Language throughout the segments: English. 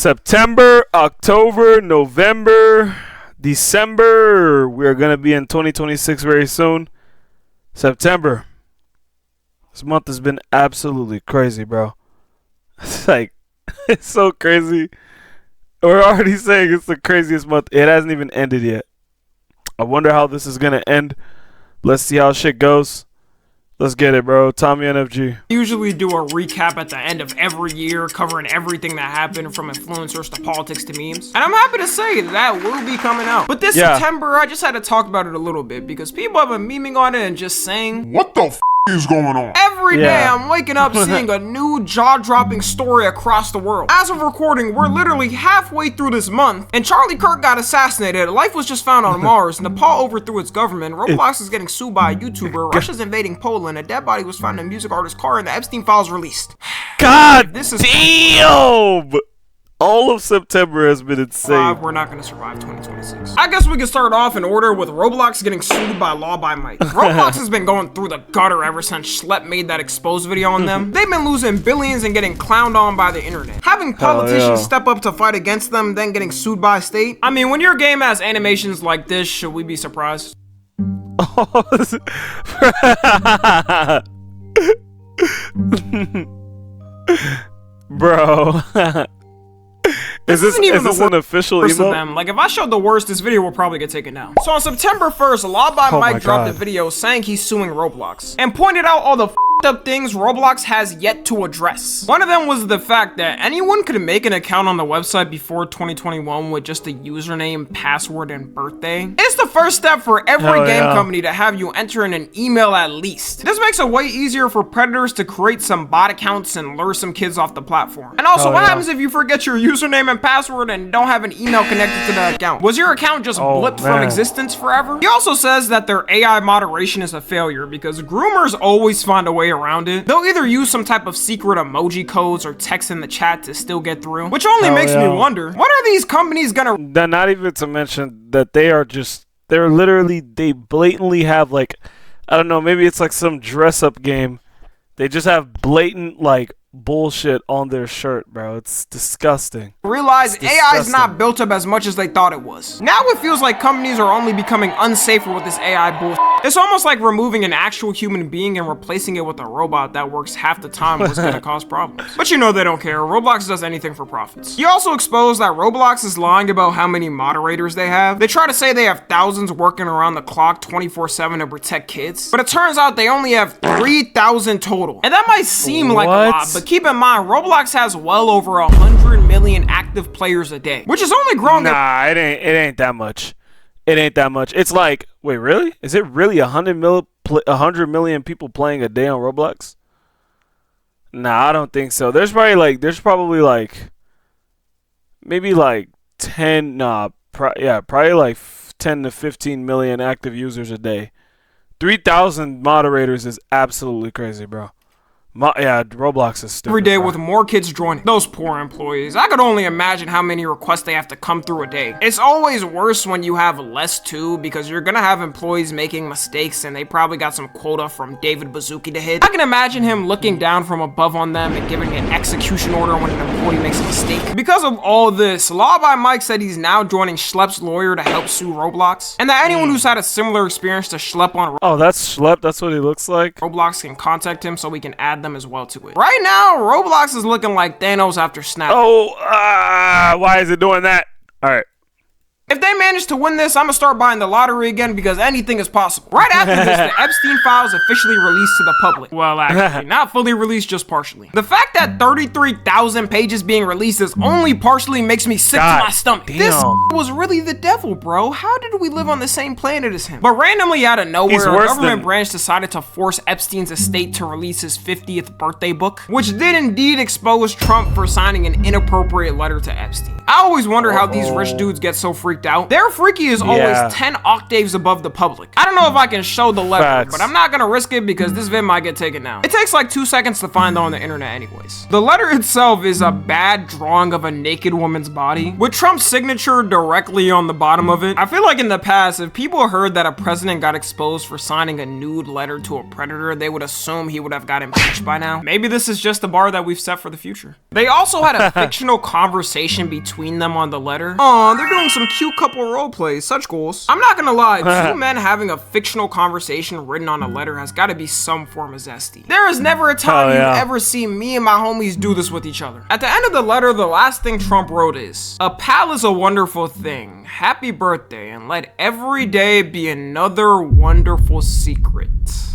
September, October, November, December. We're going to be in 2026 very soon. September. This month has been absolutely crazy, bro. It's like, it's so crazy. We're already saying it's the craziest month. It hasn't even ended yet. I wonder how this is going to end. Let's see how shit goes. Let's get it, bro. Tommy NFG. Usually do a recap at the end of every year, covering everything that happened from influencers to politics to memes. And I'm happy to say that will be coming out. But this September, I just had to talk about it a little bit because people have been memeing on it and just saying, what the f is going on? Every day I'm waking up seeing a new jaw-dropping story across the world. As of recording, we're literally halfway through this month, and Charlie Kirk got assassinated, life was just found on Mars, Nepal overthrew its government, Roblox is getting sued by a YouTuber, Russia's invading Poland, a dead body was found in a music artist's car, and the Epstein files released. God this is damn! All of September has been insane. We're not gonna survive 2026. I guess we can start off in order with Roblox getting sued by Law by Mike. Roblox has been going through the gutter ever since Schlepp made that exposed video on them. They've been losing billions and getting clowned on by the internet. Having politicians step up to fight against them, then getting sued by a state. I mean, when your game has animations like this, should we be surprised? Bro. Is this an official emote? Them. Like, if I showed the worst, this video will probably get taken down. So on September 1st, Law by Mike dropped a video saying he's suing Roblox and pointed out all the up things Roblox has yet to address. One of them was the fact that anyone could make an account on the website before 2021 with just a username, password, and birthday. It's the first step for every game company to have you enter in an email at least. This makes it way easier for predators to create some bot accounts and lure some kids off the platform. And also, what happens if you forget your username and password and don't have an email connected to the account? Was your account just blipped from existence forever? He also says that their AI moderation is a failure because groomers always find a way around it. They'll either use some type of secret emoji codes or text in the chat to still get through, which only makes me wonder, what are these companies gonna— Not even to mention that they blatantly have, like, I don't know, maybe it's like some dress up game. They just have blatant, like, bullshit on their shirt, bro. It's disgusting. Realize AI is not built up as much as they thought it was. Now it feels like companies are only becoming unsafer with this AI bullshit. It's almost like removing an actual human being and replacing it with a robot that works half the time was gonna cause problems. But you know they don't care. Roblox does anything for profits. He also exposed that Roblox is lying about how many moderators they have. They try to say they have thousands working around the clock 24/7 to protect kids, but it turns out they only have 3,000 total. And that might seem like a lot, but keep in mind, Roblox has well over 100 million active players a day, which is only growing. Nah, it ain't that much. It ain't that much. It's like, wait, really? Is it really 100 million people playing a day on Roblox? Nah, I don't think so. There's probably like maybe like 10. Nah, probably like 10 to 15 million active users a day. 3,000 moderators is absolutely crazy, bro. Roblox is stupid. Every day with more kids joining. Those poor employees. I could only imagine how many requests they have to come through a day. It's always worse when you have less too, because you're gonna have employees making mistakes and they probably got some quota from David Baszucki to hit. I can imagine him looking down from above on them and giving an execution order when an employee makes a mistake. Because of all this, Law by Mike said he's now joining Schlepp's lawyer to help sue Roblox, and that anyone who's had a similar experience to Schlepp on that's Schlepp, that's what he looks like. Roblox can contact him so we can add them as well to it. Right now, Roblox is looking like Thanos after Snap. Why is it doing that? All right. If they manage to win this, I'm gonna start buying the lottery again because anything is possible. Right after this, the Epstein files officially released to the public. Well, actually, not fully released, just partially. The fact that 33,000 pages being released is only partially makes me sick to my stomach. Damn. This was really the devil, bro. How did we live on the same planet as him? But randomly out of nowhere, a government branch decided to force Epstein's estate to release his 50th birthday book, which did indeed expose Trump for signing an inappropriate letter to Epstein. I always wonder how these rich dudes get so freaked out. Their freaky is always 10 octaves above the public. I don't know if I can show the letter, but I'm not gonna risk it because this vid might get taken down. It takes like 2 seconds to find though on the internet anyways. The letter itself is a bad drawing of a naked woman's body with Trump's signature directly on the bottom of it. I feel like in the past, if people heard that a president got exposed for signing a nude letter to a predator, they would assume he would have got impeached by now. Maybe this is just the bar that we've set for the future. They also had a fictional conversation between them on the letter. Aw, they're doing some cute couple role plays, such goals. I'm not gonna lie, two men having a fictional conversation written on a letter has gotta be some form of zesty. There is never a time you've ever seen me and my homies do this with each other. At the end of the letter, the last thing Trump wrote is, "A pal is a wonderful thing. Happy birthday, and let every day be another wonderful secret."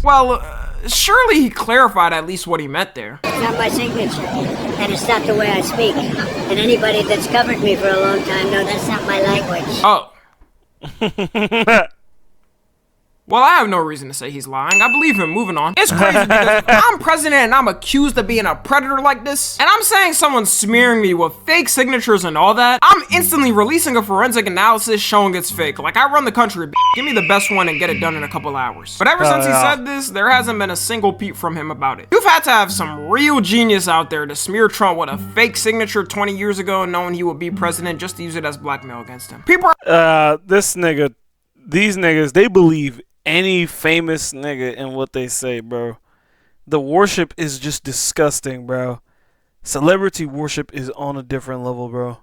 Well, surely he clarified at least what he meant there. It's not my signature, and it's not the way I speak. And anybody that's covered me for a long time knows that's not my language. Oh. Well, I have no reason to say he's lying. I believe him. Moving on. It's crazy because if I'm president and I'm accused of being a predator like this, and I'm saying someone's smearing me with fake signatures and all that, I'm instantly releasing a forensic analysis showing it's fake. Like, I run the country, give me the best one and get it done in a couple hours. But ever since he said this, there hasn't been a single peep from him about it. You've had to have some real genius out there to smear Trump with a fake signature 20 years ago knowing he would be president just to use it as blackmail against him. People are these niggas, they believe any famous nigga in what they say, bro. The worship is just disgusting, bro. Celebrity worship is on a different level, bro.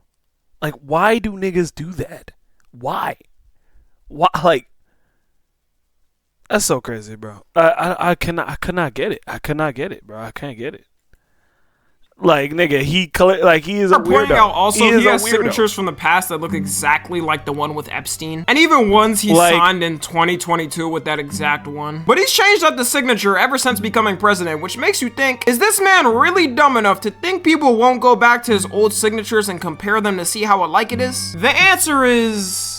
Like, why do niggas do that? Why? Like, that's so crazy, bro. I could not get it. I could not get it, bro. I can't get it. Like, nigga, he is a weirdo. Pointing out also he has signatures from the past that look exactly like the one with Epstein, and even ones he signed in 2022 with that exact one. But he's changed up the signature ever since becoming president, which makes you think, is this man really dumb enough to think people won't go back to his old signatures and compare them to see how alike it is? The answer is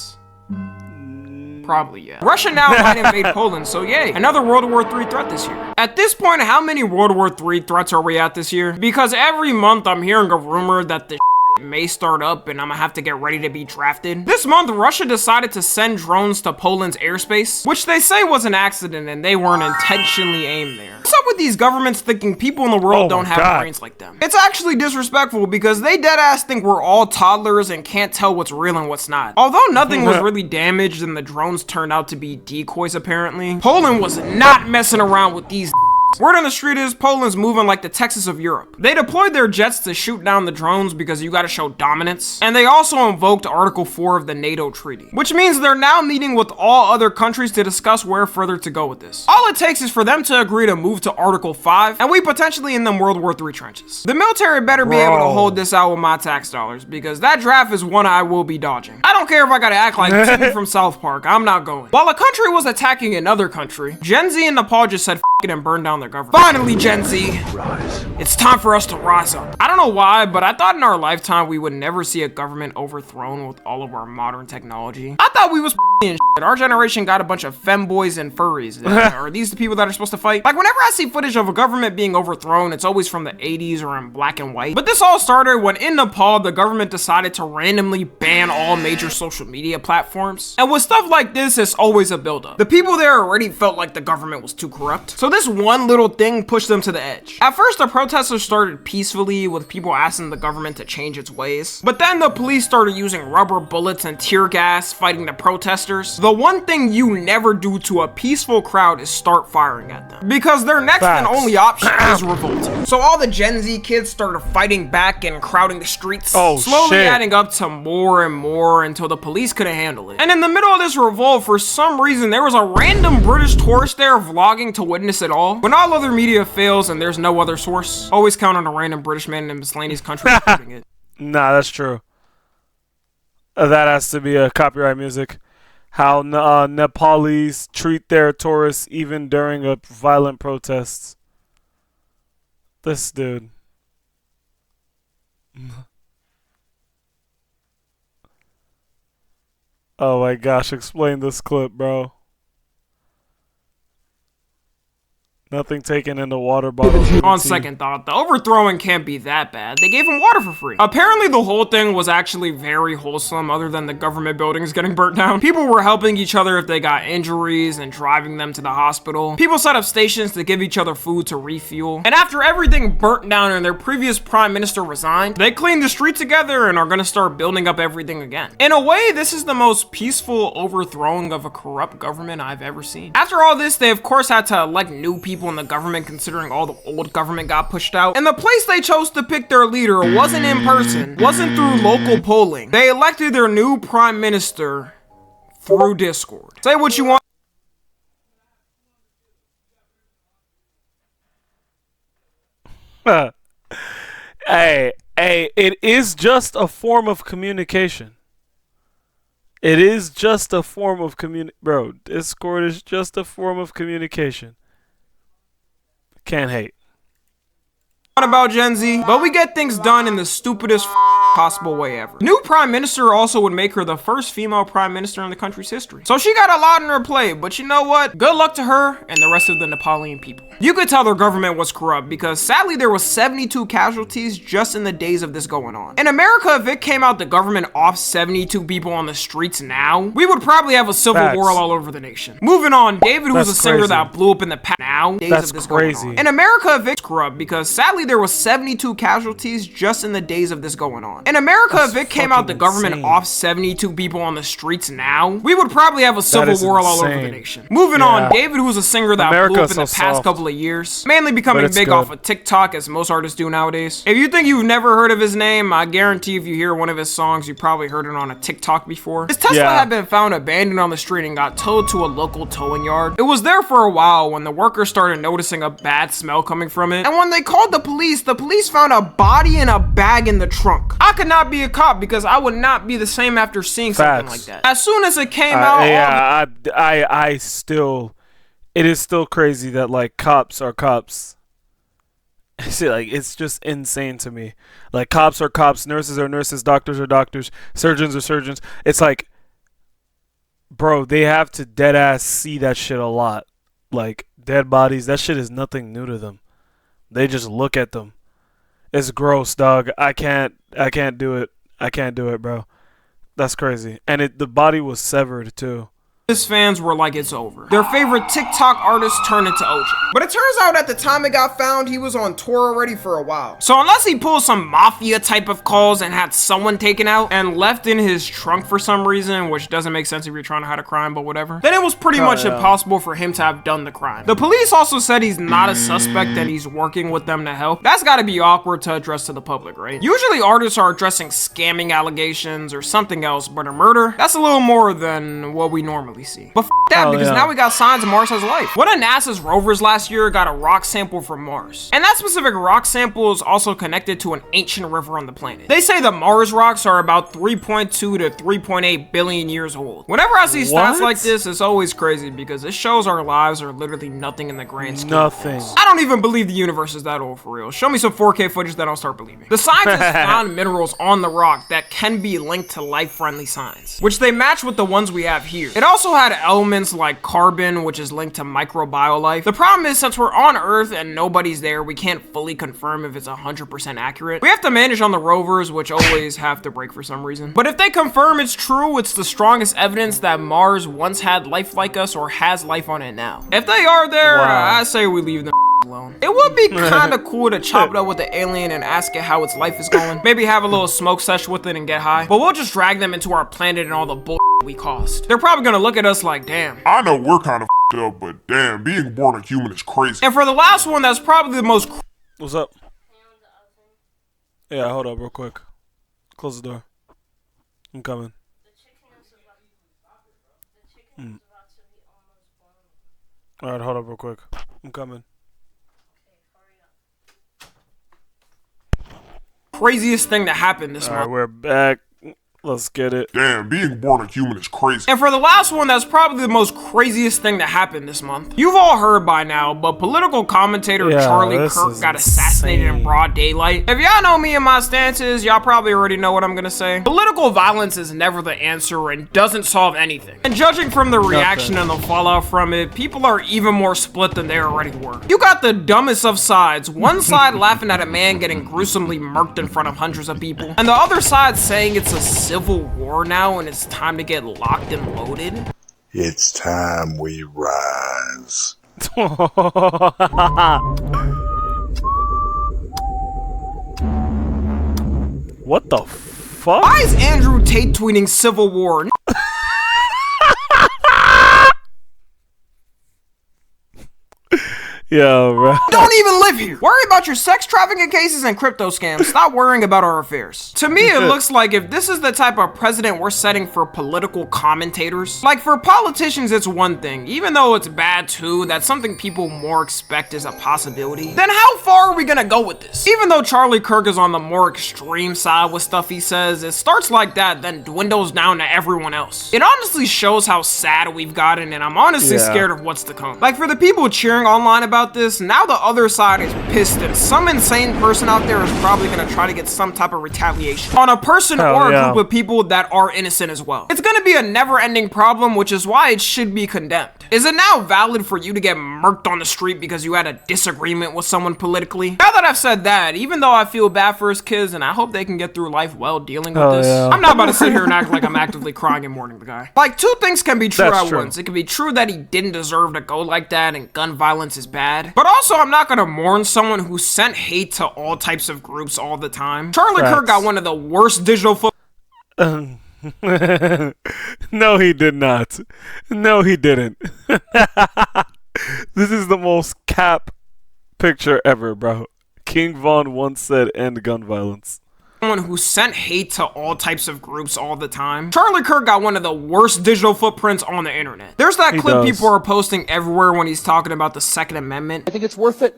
probably yeah. Russia now might invade Poland, so yay. Another World War III threat this year. At this point, how many World War III threats are we at this year? Because every month I'm hearing a rumor that the may start up and I'm gonna have to get ready to be drafted. This month, Russia decided to send drones to Poland's airspace, which they say was an accident and they weren't intentionally aimed there. What's up with these governments thinking people in the world don't have brains like them? It's actually disrespectful because they deadass think we're all toddlers and can't tell what's real and what's not. Although nothing was really damaged and the drones turned out to be decoys apparently, Poland was not messing around with these. Word on the street is Poland's moving like the Texas of Europe. They deployed their jets to shoot down the drones because you gotta show dominance. And they also invoked Article 4 of the NATO treaty, which means they're now meeting with all other countries to discuss where further to go with this. All it takes is for them to agree to move to Article 5 and we potentially in them World War III trenches. The military better be able to hold this out with my tax dollars because that draft is one I will be dodging. I don't care if I gotta act like Timmy from South Park, I'm not going. While a country was attacking another country, Gen Z in Nepal just said F it and burned down their government. Finally, Gen Z, it's time for us to rise up. I don't know why, but I thought in our lifetime we would never see a government overthrown with all of our modern technology. I thought we was and shit. Our generation got a bunch of femboys and furries. Are these the people that are supposed to fight? Like, whenever I see footage of a government being overthrown, it's always from the 80s or in black and white. But this all started when in Nepal, the government decided to randomly ban all major social media platforms. And with stuff like this, it's always a buildup. The people there already felt like the government was too corrupt. So this one little thing pushed them to the edge. At first, the protesters started peacefully with people asking the government to change its ways. But then the police started using rubber bullets and tear gas fighting the protesters. The one thing you never do to a peaceful crowd is start firing at them. Because their next and only option is revolt. So all the Gen Z kids started fighting back and crowding the streets. Slowly adding up to more and more until the police couldn't handle it. And in the middle of this revolt, for some reason, there was a random British tourist there vlogging to witness it all. When all other media fails and there's no other source, always count on a random British man in miscellaneous country reporting it. Nah, that's true. That has to be copyright music. How Nepalese treat their tourists even during a violent protests. This dude. Oh my gosh, explain this clip, bro. Nothing taken in the water bottle. On second thought, the overthrowing can't be that bad. They gave him water for free. Apparently, the whole thing was actually very wholesome, other than the government buildings getting burnt down. People were helping each other if they got injuries and driving them to the hospital. People set up stations to give each other food to refuel. And after everything burnt down and their previous prime minister resigned, they cleaned the street together and are gonna start building up everything again. In a way, this is the most peaceful overthrowing of a corrupt government I've ever seen. After all this, they of course had to elect new people in the government, considering all the old government got pushed out. And the place they chose to pick their leader wasn't in person, wasn't through local polling. They elected their new prime minister through Discord. Say what you want. Hey, it is just a form of communication. It is just a form of bro, Discord is just a form of communication. Can't hate. About Gen Z, but we get things done in the stupidest possible way ever. New prime minister also would make her the first female prime minister in the country's history. So she got a lot on her plate, but you know what? Good luck to her and the rest of the Nepalian people. You could tell their government was corrupt because sadly there was 72 casualties just in the days of this going on. In America, if it came out the government off 72 people on the streets now, we would probably have a civil war all over the nation. Moving on, David, who's a singer that blew up in the past now, days of this going on. In America, if it's corrupt because sadly there was 72 casualties just in the days of this going on. In America, if it came out the government off 72 people on the streets now, we would probably have a civil war all over the nation. Moving on, David, who's a singer that blew up in the past couple of years, mainly becoming big off of TikTok as most artists do nowadays. If you think you've never heard of his name, I guarantee if you hear one of his songs, you probably heard it on a TikTok before. His Tesla had been found abandoned on the street and got towed to a local towing yard. It was there for a while when the workers started noticing a bad smell coming from it, and when they called the police found a body in a bag in the trunk. I could not be a cop because I would not be the same after seeing something like that. As soon as it came out, I still, it is still crazy that like cops are cops. See, like it's just insane to me. Like cops are cops, nurses are nurses, doctors are doctors, surgeons are surgeons. It's like, bro, they have to dead ass see that shit a lot. Like dead bodies, that shit is nothing new to them. They just look at them. It's gross, dog. I can't do it. I can't do it, bro. That's crazy. And the body was severed too. His fans were like, it's over. Their favorite TikTok artist turned into OJ. But it turns out at the time it got found, he was on tour already for a while. So unless he pulled some mafia type of calls and had someone taken out and left in his trunk for some reason, which doesn't make sense if you're trying to hide a crime, but whatever, then it was pretty much impossible for him to have done the crime. The police also said he's not a suspect and he's working with them to help. That's gotta be awkward to address to the public, right? Usually artists are addressing scamming allegations or something else, but a murder, that's a little more than what we normally see. But that, because now we got signs Mars has life. One of NASA's rovers last year got a rock sample from Mars. And that specific rock sample is also connected to an ancient river on the planet. They say the Mars rocks are about 3.2 to 3.8 billion years old. Whenever I see stats like this, it's always crazy because it shows our lives are literally nothing in the grand scheme of things. I don't even believe the universe is that old for real. Show me some 4K footage that I'll start believing. The scientists found minerals on the rock that can be linked to life-friendly signs, which they match with the ones we have here. It also had elements like carbon, which is linked to microbial life. The problem is, since we're on Earth and nobody's there, we can't fully confirm if it's 100% accurate. We have to manage on the rovers, which always have to break for some reason. But if they confirm it's true, it's the strongest evidence that Mars once had life like us or has life on it now. If they are there, I say we leave them alone. It would be kind of cool to chop it up with the alien and ask it how its life is going. Maybe have a little smoke session with it and get high. But we'll just drag them into our planet and all the bull we caused. They're probably gonna look at us like, damn. I know we're kind of up, but damn, being born a human is crazy. And for the last one, that's probably the most. What's up? Yeah, hold up real quick. Close the door. I'm coming. Alright, hold up real quick. I'm coming. Craziest thing that happened this month. We're back. Let's get it. Damn, being born a human is crazy. And for the last one, that's probably the most craziest thing that happened this month. You've all heard by now, but political commentator Charlie Kirk got assassinated in broad daylight. If y'all know me and my stances, y'all probably already know what I'm gonna say. Political violence is never the answer and doesn't solve anything. And judging from the reaction and the fallout from it, people are even more split than they already were. You got the dumbest of sides. One side laughing at a man getting gruesomely murked in front of hundreds of people, and the other side saying it's a civil war now and it's time to get locked and loaded. It's time we rise. What the fuck? Why is Andrew Tate tweeting civil war? Yo, bro. Don't even live here. Worry about your sex trafficking cases and crypto scams. Stop worrying about our affairs. To me, it looks like if this is the type of precedent we're setting for political commentators, like for politicians, it's one thing. Even though it's bad too, that's something people more expect is a possibility. Then how far are we gonna go with this? Even though Charlie Kirk is on the more extreme side with stuff he says, it starts like that, then dwindles down to everyone else. It honestly shows how sad we've gotten, and I'm honestly scared of what's to come. Like for the people cheering online about this, now the other side is pissed and some insane person out there is probably gonna try to get some type of retaliation on a person or a group of people that are innocent as well. It's gonna be a never-ending problem, which is why it should be condemned. Is it now valid for you to get murked on the street because you had a disagreement with someone politically? Now that I've said that, even though I feel bad for his kids and I hope they can get through life well dealing with this, I'm not about to sit here and act like I'm actively crying and mourning the guy. Like, two things can be true at once. It can be true that he didn't deserve to go like that and gun violence is bad, but also I'm not gonna mourn someone who sent hate to all types of groups all the time. Charlie Kirk got one of the worst digital No, he did not. No, he didn't. This is the most cap picture ever, bro. King Von once said, "End gun violence." Someone who sent hate to all types of groups all the time. Charlie Kirk got one of the worst digital footprints on the internet. There's that clip people are posting everywhere when he's talking about the Second Amendment. I think it's worth it.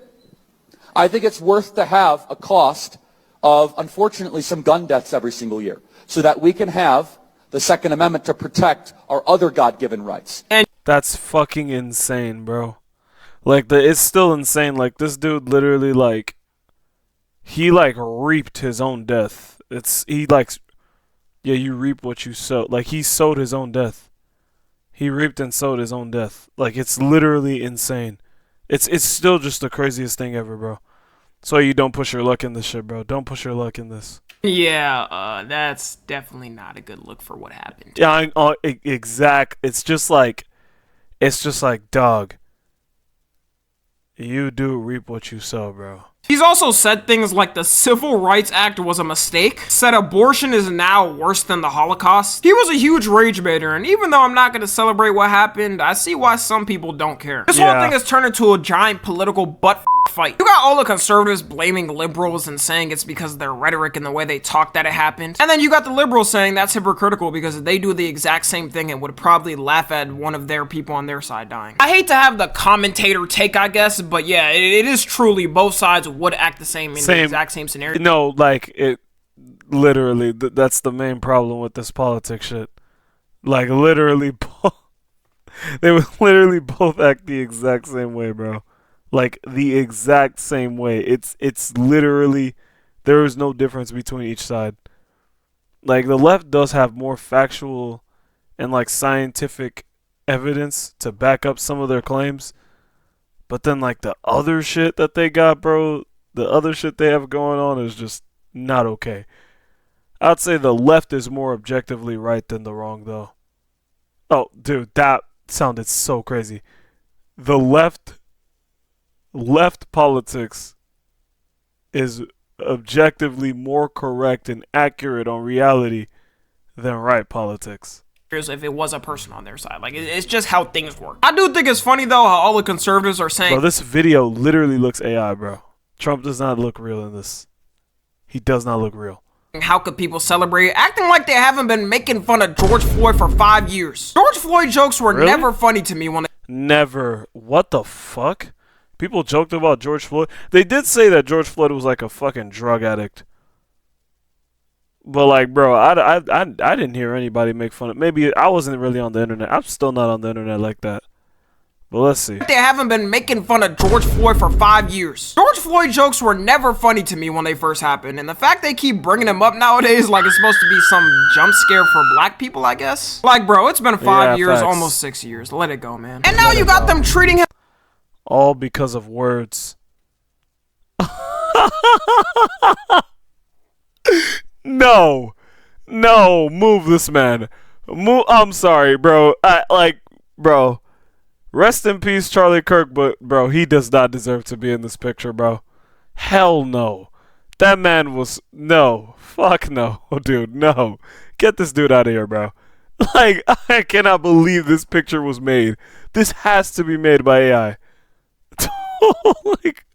I think it's worth to have a cost of, unfortunately, some gun deaths every single year so that we can have the Second Amendment to protect our other God-given rights. And that's fucking insane, bro. Like, it's still insane. Like, this dude literally, like, he, like, reaped his own death. You reap what you sow. Like, he sowed his own death. He reaped and sowed his own death. Like, it's literally insane. It's still just the craziest thing ever, bro. So you don't push your luck in this shit, bro. Don't push your luck in this. Yeah, that's definitely not a good look for what happened. Yeah, exact. It's just like, dog. You do reap what you sow, bro. He's also said things like the Civil Rights Act was a mistake, said abortion is now worse than the Holocaust. He was a huge rage baiter, and even though I'm not going to celebrate what happened, I see why some people don't care. This whole thing has turned into a giant political butt fight. You got all the conservatives blaming liberals and saying it's because of their rhetoric and the way they talk that it happened. And then you got the liberals saying that's hypocritical because they do the exact same thing and would probably laugh at one of their people on their side dying. I hate to have the commentator take, I guess, but yeah, it is truly both sides would act the same in the exact same scenario. No, like, it literally, that's the main problem with this politics shit. Like, literally, they would literally both act the exact same way, bro. Like, the exact same way. It's literally, there is no difference between each side. Like, the left does have more factual and, like, scientific evidence to back up some of their claims. But then, like, the other shit that they got, bro, the other shit they have going on is just not okay. I'd say the left is more objectively right than the wrong, though. Oh, dude, that sounded so crazy. The left politics is objectively more correct and accurate on reality than right politics. If it was a person on their side. Like, it's just how things work. I do think it's funny, though, how all the conservatives are saying... Bro, this video literally looks AI, bro. Trump does not look real in this. He does not look real. How could people celebrate acting like they haven't been making fun of George Floyd for 5 years? George Floyd jokes were never funny to me when they... Never. What the fuck? People joked about George Floyd. They did say that George Floyd was like a fucking drug addict. But like, bro, I didn't hear anybody make fun of. Maybe I wasn't really on the internet. I'm still not on the internet like that. But let's see. They haven't been making fun of George Floyd for 5 years. George Floyd jokes were never funny to me when they first happened, and the fact they keep bringing them up nowadays like it's supposed to be some jump scare for black people, I guess. Like, bro, it's been 5 years, facts. almost 6 years. Let it go, man. And now you got them treating him All because of words. No, move this man. Move. I'm sorry, bro. Bro. Rest in peace, Charlie Kirk. But bro, he does not deserve to be in this picture, bro. Hell no. That man was no. Fuck no, dude. No. Get this dude out of here, bro. Like, I cannot believe this picture was made. This has to be made by AI. Like,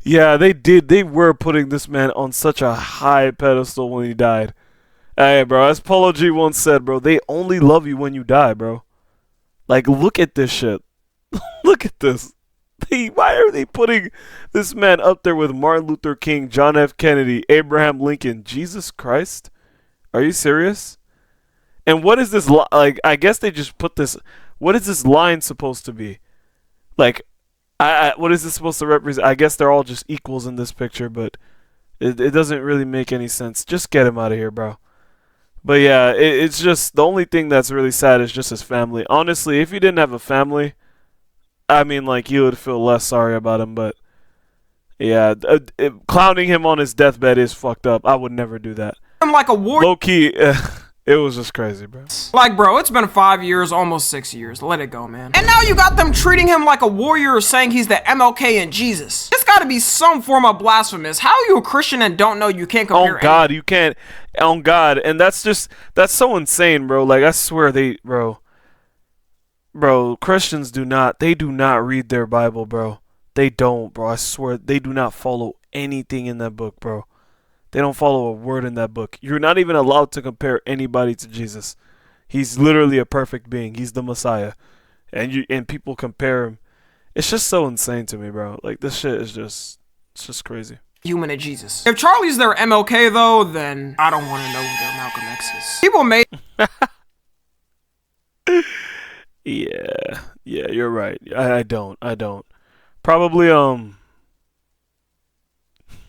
yeah, they did. They were putting this man on such a high pedestal when he died. Hey, bro, as Polo G once said, bro, they only love you when you die, bro. Like, look at this shit. Look at this. Why are they putting this man up there with Martin Luther King, John F. Kennedy, Abraham Lincoln? Jesus Christ. Are you serious? And what is this, like, I guess they just put this, what is this line supposed to be? Like, what is this supposed to represent? I guess they're all just equals in this picture, but it doesn't really make any sense. Just get him out of here, bro. But yeah, it's just, the only thing that's really sad is just his family. Honestly, if he didn't have a family, I mean, like, you would feel less sorry about him, but yeah, clowning him on his deathbed is fucked up. I would never do that. like a warrior. Low key, it was just crazy, bro. Like, bro, it's been 5 years, almost 6 years. Let it go, man. And now you got them treating him like a warrior, saying he's the MLK and Jesus. It's gotta be some form of blasphemous. How are you a Christian and don't know you can't compare? Oh God, you can't. On God, and that's so insane, bro. Like, I swear bro, Christians do not read their Bible, bro. They don't, bro. I swear, they do not follow anything in that book, bro. They don't follow a word in that book. You're not even allowed to compare anybody to Jesus. He's literally a perfect being. He's the Messiah. And people compare him. It's just so insane to me, bro. Like, this shit is it's just crazy. Human and Jesus. If Charlie's their MLK, though, then I don't want to know who their Malcolm X is. People made... Yeah, you're right. I don't. Probably, I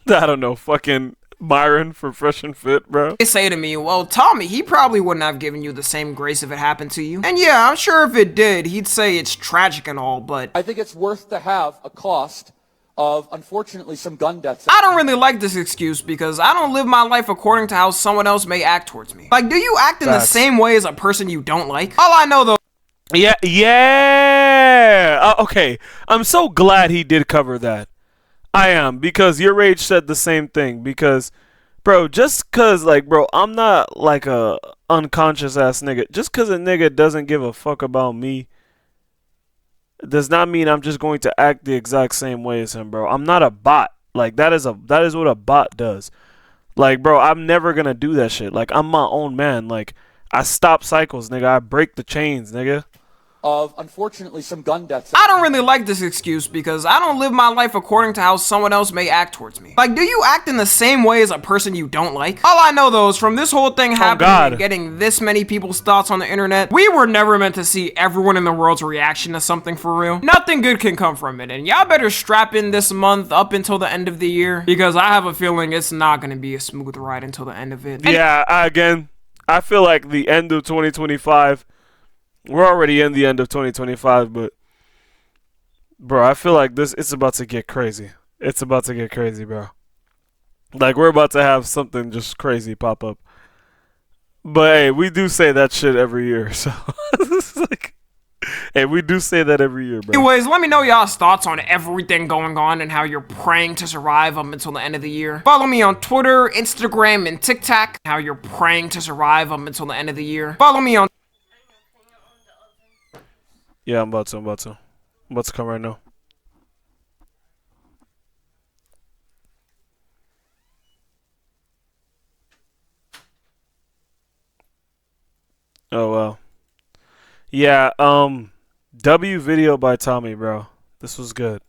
don't know, fucking Myron for Fresh and Fit, bro. They say to me, well, Tommy, he probably wouldn't have given you the same grace if it happened to you. And yeah, I'm sure if it did, he'd say it's tragic and all, but... I think it's worth to have a cost of, unfortunately, some gun deaths. I don't really like this excuse because I don't live my life according to how someone else may act towards me. Like, do you act in the same way as a person you don't like? All I know, though... Yeah. Okay. I'm so glad he did cover that. I am, because Your Rage said the same thing. Because, bro, just cause, like, bro, I'm not like a unconscious ass nigga. Just cause a nigga doesn't give a fuck about me does not mean I'm just going to act the exact same way as him, bro. I'm not a bot. Like, that is what a bot does. Like, bro, I'm never gonna do that shit. Like, I'm my own man. Like, I stop cycles, nigga. I break the chains, nigga. Of, unfortunately, some gun deaths. I don't really like this excuse because I don't live my life according to how someone else may act towards me. Like, do you act in the same way as a person you don't like? All I know, though, is from this whole thing happening and getting this many people's thoughts on the internet, we were never meant to see everyone in the world's reaction to something for real. Nothing good can come from it, and y'all better strap in this month up until the end of the year because I have a feeling it's not gonna be a smooth ride until the end of it. Yeah, again, I feel like the end of 2025, we're already in the end of 2025, but, bro, I feel like it's about to get crazy. It's about to get crazy, bro. Like, we're about to have something just crazy pop up. But, hey, we do say that shit every year, so, it's like, hey, we do say that every year, bro. Anyways, let me know y'all's thoughts on everything going on and how you're praying to survive up until the end of the year. Follow me on Twitter, Instagram, and TikTok. How you're praying to survive up until the end of the year. Follow me on... Yeah, I'm about to come right now. Oh, wow. Yeah, W video by Tommy, bro. This was good.